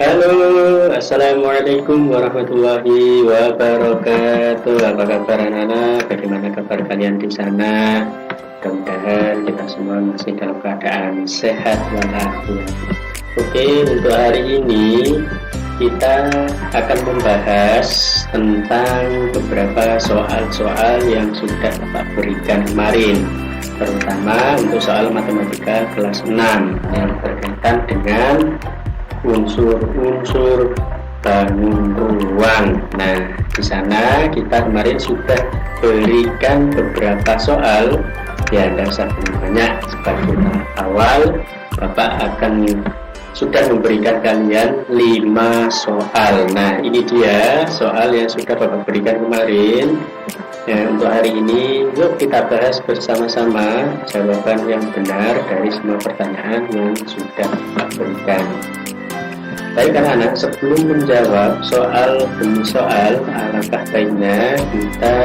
Halo, Assalamualaikum warahmatullahi wabarakatuh. Apa kabar anak-anak? Bagaimana kabar kalian di sana? Mudah-mudahan kita semua masih dalam keadaan sehat walafiat. Oke, untuk hari ini kita akan membahas tentang beberapa soal-soal yang sudah Bapak berikan kemarin, terutama untuk soal matematika kelas 6 yang berkaitan dengan unsur-unsur bangun ruang. Nah, di sana kita kemarin sudah berikan beberapa soal, ya tidak usah banyak. Sebagai awal, Bapak akan sudah memberikan kalian 5 soal. Nah, ini dia soal yang sudah Bapak berikan kemarin. Ya, untuk hari ini, yuk kita bahas bersama-sama jawaban yang benar dari semua pertanyaan yang sudah Bapak berikan. Baik anak-anak, sebelum menjawab soal demi soal, alangkah baiknya kita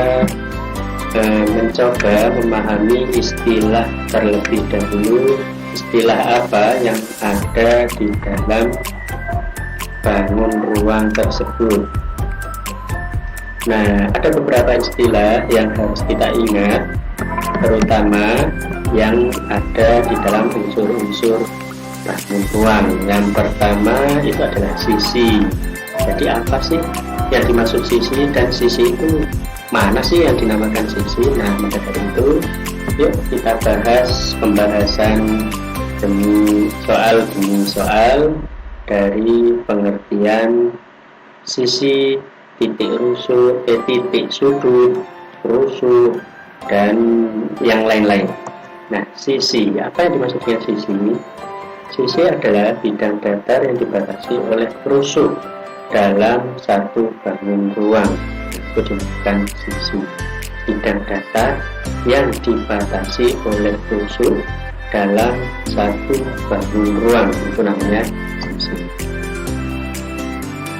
mencoba memahami istilah terlebih dahulu, istilah apa yang ada di dalam bangun ruang tersebut. Nah, ada beberapa istilah yang harus kita ingat, terutama yang ada di dalam unsur-unsur bangun ruang. Yang pertama itu adalah sisi. Jadi apa sih yang dimaksud sisi, dan sisi itu mana sih yang dinamakan sisi? Nah, maka dari itu yuk kita bahas pembahasan demi soal dari pengertian sisi, titik rusuk, titik sudut, rusuk, dan yang lain-lain. Nah, sisi, apa yang dimaksud dengan sisi? Sisi adalah bidang datar yang dibatasi oleh rusuk dalam satu bangun ruang. Itu dinamakan sisi. Bidang datar yang dibatasi oleh rusuk dalam satu bangun ruang, itu namanya sisi.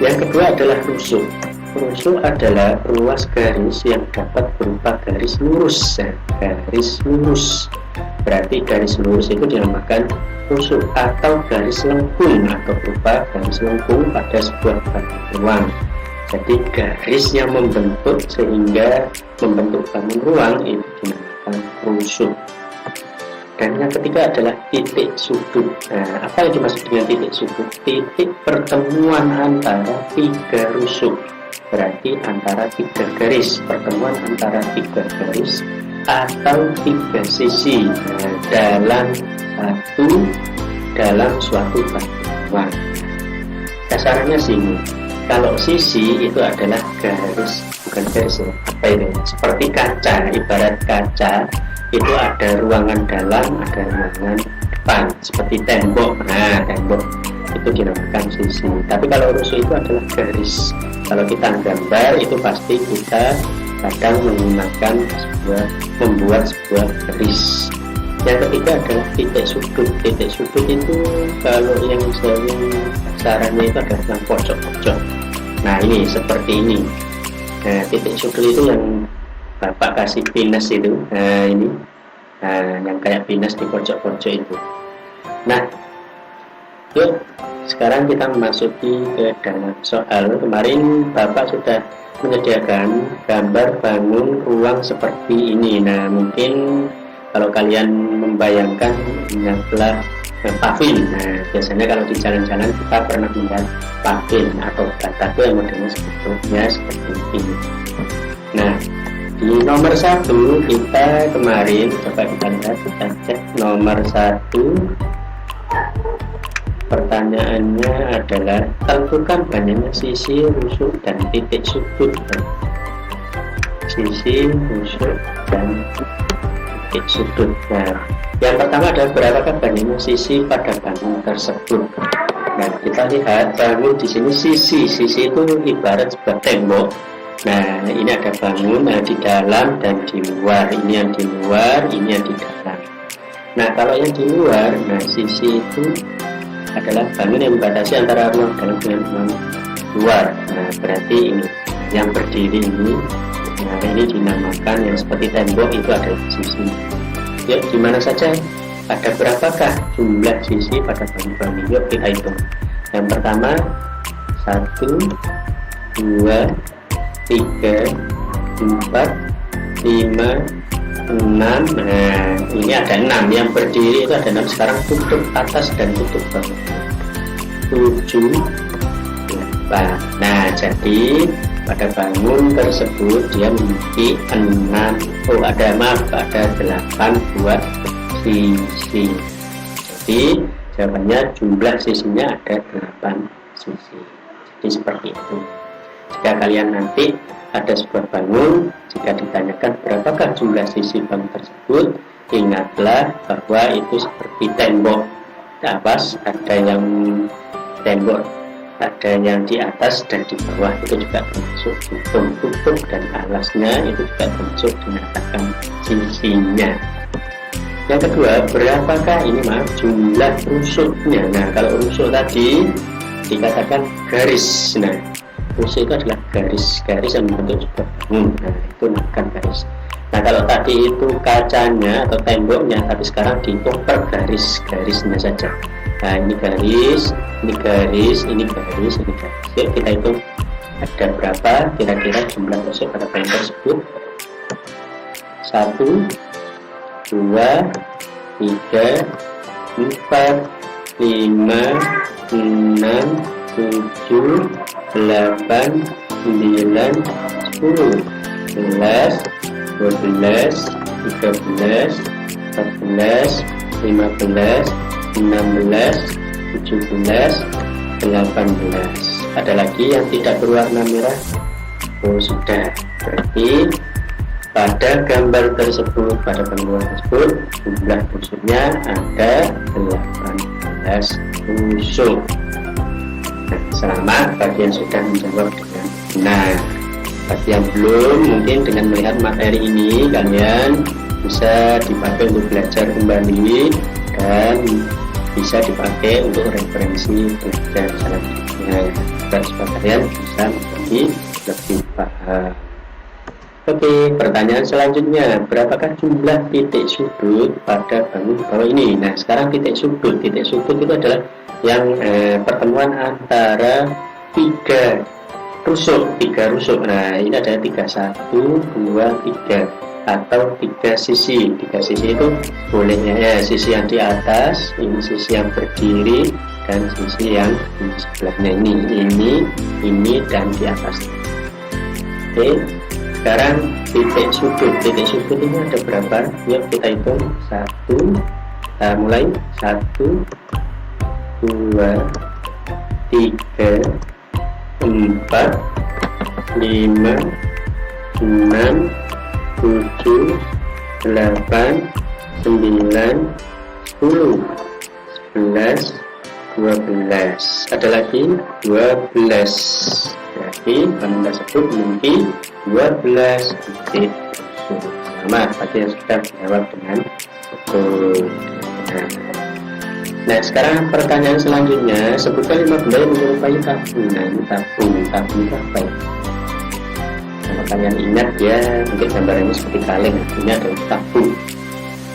Yang kedua adalah rusuk. Rusuk adalah ruas garis yang dapat berupa garis lurus. Garis lurus berarti garis lurus itu dinamakan rusuk, atau garis lengkung atau berupa garis lengkung pada sebuah bangun ruang. Jadi garis yang membentuk sehingga membentuk bangun ruang itu dinamakan rusuk. Dan yang ketiga adalah titik sudut. Nah, apa yang dimaksud dengan titik sudut? Titik pertemuan antara 3 rusuk. Berarti antara 3 garis, pertemuan antara 3 garis atau 3 sisi dalam suatu bangun. Kasarannya sini, kalau sisi itu adalah garis, bukan garis ya, apa ini? Seperti kaca, ibarat kaca itu ada ruangan dalam, ada ruangan depan, seperti tembok. Nah, tembok itu dinamakan sisi. Tapi kalau rusuk itu adalah garis. Kalau kita gambar itu pasti kita kadang membuat sebuah garis. Yang ketiga adalah titik sudut. Titik sudut itu kalau yang sering sarannya itu adalah yang pojok-pojok. Nah, ini seperti ini. Nah, titik sudut itu yang Bapak kasih pinus itu. Nah, ini yang kayak pinus di pojok-pojok itu. Nah, yuk sekarang kita memasuki ke dalam soal. Kemarin Bapak sudah menyediakan gambar bangun ruang seperti ini. Nah, mungkin kalau kalian membayangkan ini adalah paving. Nah, biasanya kalau di jalan-jalan kita pernah melihat paving atau batako yang modelnya sebetulnya seperti ini. Nah, di nomor 1 kita kemarin coba kita lihat, kita cek nomor 1. Pertanyaannya adalah tentukan banyaknya sisi, rusuk, dan titik sudut. Sisi, rusuk, dan titik sudut. Nah, yang pertama adalah berapakah banyaknya sisi pada bangun tersebut. Nah, kita lihat bangun di sini sisi itu ibarat sebuah tembok. Nah, ini ada bangun di dalam dan di luar. Ini yang di luar, ini yang di dalam. Nah, kalau yang di luar, nah sisi itu adalah bangun yang membatasi antara ruang dalam dengan ruang luar. Nah, berarti ini yang berdiri ini, nah ini dinamakan yang seperti tembok, itu adalah sisi. Ya, di mana saja? Ada berapakah jumlah sisi pada bangun-bangun? Yuk kita hitung. Yang pertama 1, 2, 3, 4, 5, 6. Nah, ini ada 6 yang berdiri itu ada 6. Sekarang tutup atas dan tutup bawah. 7, 8. Nah, jadi pada bangun tersebut dia memiliki 6. Oh, ada 8 buat sisi. Jadi jawabannya jumlah sisinya ada 8 sisi. Jadi seperti itu. Jika kalian nanti ada sebuah bangun, jika ditanyakan berapakah jumlah sisi bangun tersebut, ingatlah bahwa itu seperti tembok. Atas ada yang tembok, ada yang di atas dan di bawah, itu juga termasuk tutup dan alasnya itu juga termasuk dinyatakan sisinya. Yang kedua, berapakah ini jumlah rusuknya? Nah, kalau rusuk tadi dikatakan garis. Nah, rusuk itu adalah garis yang membentuk sebuah bangun. Nah, itu bukan garis. Nah, kalau tadi itu kacanya atau temboknya, tapi sekarang dihitung per garisnya saja. Nah, ini garis, ini garis, ini garis, ini garis. Yuk kita hitung ada berapa kira-kira jumlah rusuk pada bangun tersebut. 1, 2, 3, 4, 5, 6, 7, 8, 9, 10, 11, 12, 13, 14, 15, 16, 17, 18. Ada lagi yang tidak berwarna merah? Oh, sudah. Berarti pada gambar tersebut, pada benua tersebut, jumlah rusuknya ada 18 rusuk. Nah, selamat bagi yang sudah menjawab dengan benar. Bagi yang belum, mungkin dengan melihat materi ini kalian bisa dipakai untuk belajar kembali dan bisa dipakai untuk referensi belajar selanjutnya. Dan supaya kalian bisa menjadi lebih paham. Oke, pertanyaan selanjutnya, berapakah jumlah titik sudut pada bangun bawah ini? Nah, sekarang titik sudut itu adalah yang pertemuan antara tiga rusuk. Nah, ini ada 3, 1, 2, 3 atau 3 sisi. 3 sisi itu bolehnya ya, sisi yang di atas, ini sisi yang berdiri, dan sisi yang di sebelahnya ini dan di atas. Oke. Sekarang titik sudut ini ada berapa? Yuk kita hitung. 1, mulai 1, 2, 3, 4, 5, 6, 7, 8, 9, 10, 11, 12. Ada lagi 12. Berarti bangun tersebut memiliki 12 titik rusuk. Selamat bagi yang sudah menjawab dengan betul. Nah, sekarang pertanyaan selanjutnya, sebutkan 5 benda yang menyerupai tabung. Nah, ini tabung itu apa ya? Kalau kalian ingat ya, mungkin gambarannya seperti kaleng. Ini adalah tabung.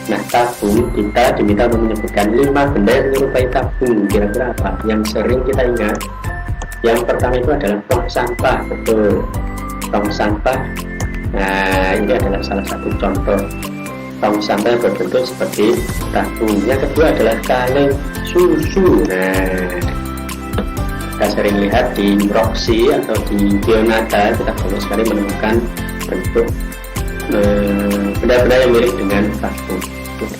Nah, tabung kita diminta untuk menyebutkan 5 benda yang menyerupai tabung. Kira-kira apa? Yang sering kita ingat, yang pertama itu adalah tong sampah. Betul, tong sampah. Nah, ini adalah salah satu contoh tong sampah yang berbentuk seperti tabung. Yang kedua adalah kaleng susu. Nah, kita sering lihat di Roxy atau di Bionata, kita banyak sekali menemukan bentuk benda-benda yang mirip dengan tabung.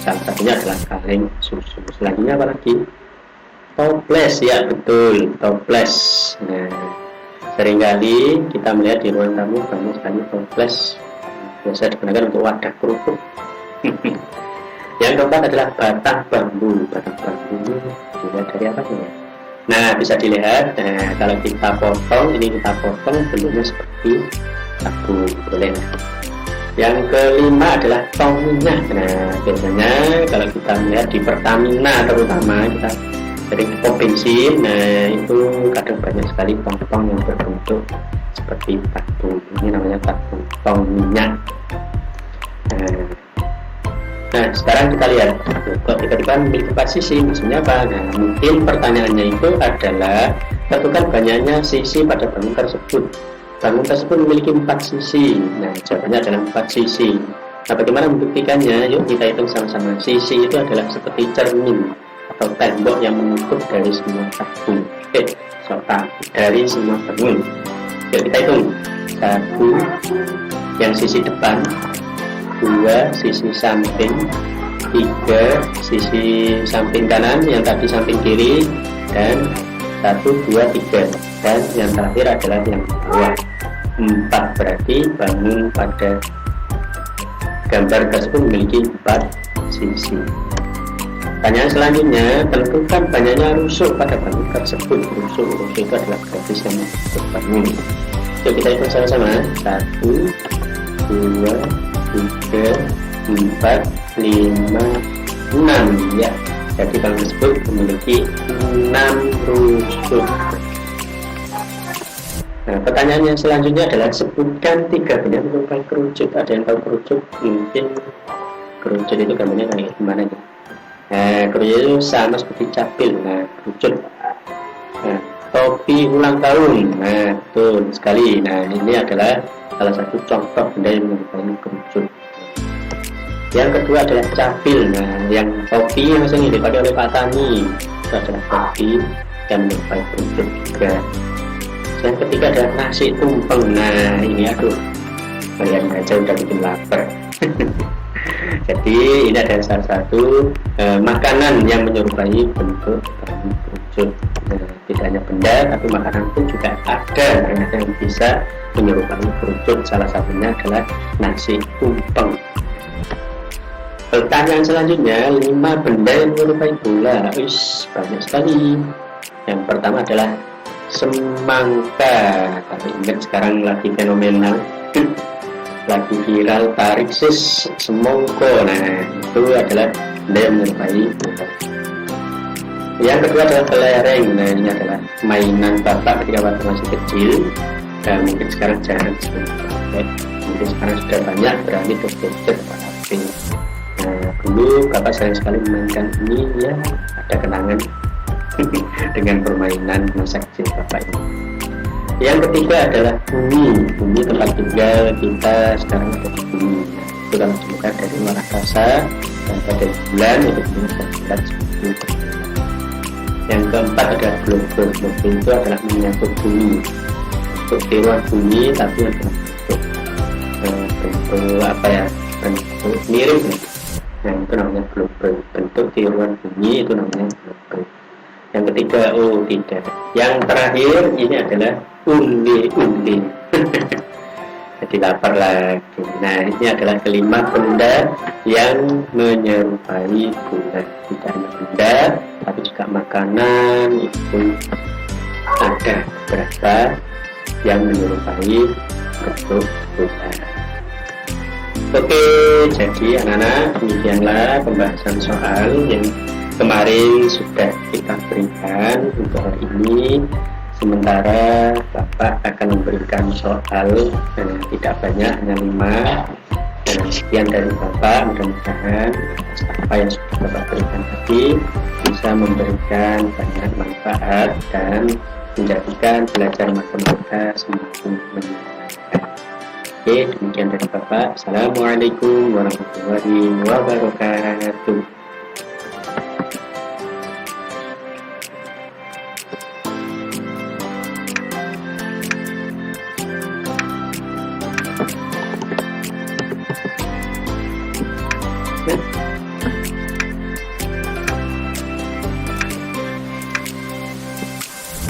Salah satunya adalah kaleng susu. Selanjutnya apa lagi? Toples, ya betul, toples. Nah, seringkali kita melihat di ruang tamu banyak sekali toples, biasa digunakan untuk wadah kerupuk. Yang keempat adalah batang bambu. Batang bambu dilihat dari apa ya? Nah, bisa dilihat. Nah, kalau kita potong, ini kita potong bentuknya seperti tabung, boleh. Yang kelima adalah tong minyak. Nah, biasanya kalau kita melihat di Pertamina terutama, kita sering pom bensin. Nah, itu kadang banyak sekali tong-tong yang berbentuk seperti tabung. Ini namanya tabung tong minyak. Nah, Nah, sekarang kita lihat, kok tiba-tiba memiliki 4 sisi, maksudnya apa? Nah, mungkin pertanyaannya itu adalah, tentukan banyaknya sisi pada bangun tersebut. Bangun tersebut memiliki 4 sisi. Nah, jawabannya adalah 4 sisi. Nah, bagaimana membuktikannya? Yuk kita hitung sama-sama. Sisi itu adalah seperti cermin atau tembok yang menutup dari semua bangun. Dari semua bangun. Yuk kita hitung. 1, yang sisi depan. 2, sisi samping. 3, sisi samping kanan, yang tadi samping kiri. Dan 1, 2, 3. Dan yang terakhir adalah yang bawah. 4, berarti bangun pada gambar tersebut memiliki 4 sisi. Pertanyaan selanjutnya, tentukan banyaknya rusuk pada bangun tersebut. Rusuk itu adalah garis yang menutup bangun. Yuk kita hitung sama-sama. 1, 2, 3, 4, 5, 6 ya. Jadi bangun tersebut memiliki 6 rusuk. Nah, pertanyaan yang selanjutnya adalah sebutkan 3 benda menyerupai kerucut. Ada yang tahu kerucut? Mungkin kerucut itu gambarnya kayak gimana ya? Nah, kerucut itu sama seperti capil. Nah, kerucut. Nah, topi ulang tahun. Nah, betul sekali. Nah, ini adalah salah satu contoh benda yang menyerupai kerucut. Yang kedua adalah capil. Nah, yang topi yang sering dipakai oleh Pak Tani itu adalah topi yang menyerupai kerucut juga. Yang ketiga adalah nasi tumpeng. Nah, ini aduh, kalian aja udah bikin lapar. Jadi ini adalah salah satu makanan yang menyerupai bentuk kerucut. Nah, tidak hanya benda, tapi makanan pun juga ada ternyata yang bisa menyerupai kerucut. Salah satunya adalah nasi tumpeng. Pertanyaan selanjutnya, 5 benda yang menyerupai bola. Banyak sekali. Yang pertama adalah semangka. Kalau ingat sekarang lagi fenomenal, lagi viral, tarik sis semongko. Nah, itu adalah benda yang menyerupai bola. Yang kedua adalah kelereng. Nah, ini adalah mainan bapak ketika waktu masih kecil. Dan mungkin sekarang jarang sekali. Mungkin sekarang sudah banyak beralih ke gadget atau HP. Nah, dulu bapak sering sekali memainkan ini, ya ada kenangan dengan permainan masa kecil bapak ini. Yang ketiga adalah bumi. Bumi tempat tinggal kita sekarang ada di bumi. Itu kalau dilihat dari luar angkasa dan dari bulan itu bisa dilihat seperti itu. Yang keempat adalah globe. Globe itu adalah miniatur bumi. Untuk tiruan bumi tapi adalah bentuk apa ya? Bentuk mirip. Nah, itu namanya globe. Bentuk tiruan bumi itu namanya globe. Yang ketiga, tidak. Yang terakhir ini adalah undi-undi. Jadi lapar lagi. Nah, ini adalah kelima benda yang menyerupai bola. Tidak hanya benda, tapi juga makanan itu pun ada beberapa yang menyerupai bentuk bola. Oke, jadi anak-anak, demikianlah pembahasan soal yang kemarin sudah kita berikan untuk hari ini. Sementara Bapak akan memberikan soal tidak banyak, hanya 5. Dan sekian dari Bapak, mudah-mudahan apa yang sudah Bapak berikan tadi bisa memberikan banyak manfaat dan menjadikan belajar matematika semakin menyenangkan. Oke, demikian dari Bapak. Assalamualaikum warahmatullahi wabarakatuh.